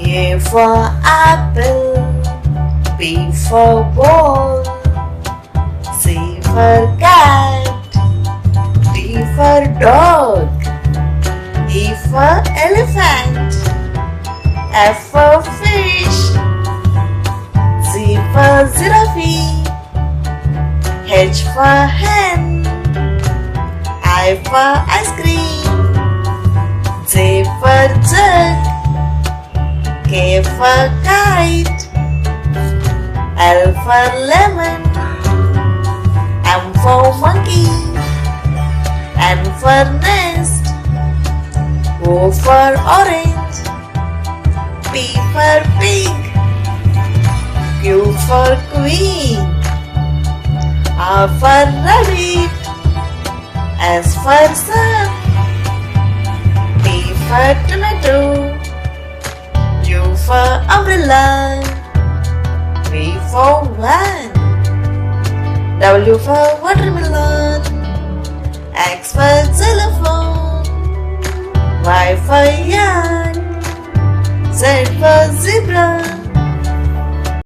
A for apple, B for ball, C for cat, D for dog, E for elephant, F for fish, Z for giraffe, H for hen, I for ice cream, J for jug, K for kite, L for lemon, M for monkey, N for nest, O for orange, P for pig, Q for queen, R for rabbit, S for sun, T for tomato, U for umbrella, V for van, W for watermelon,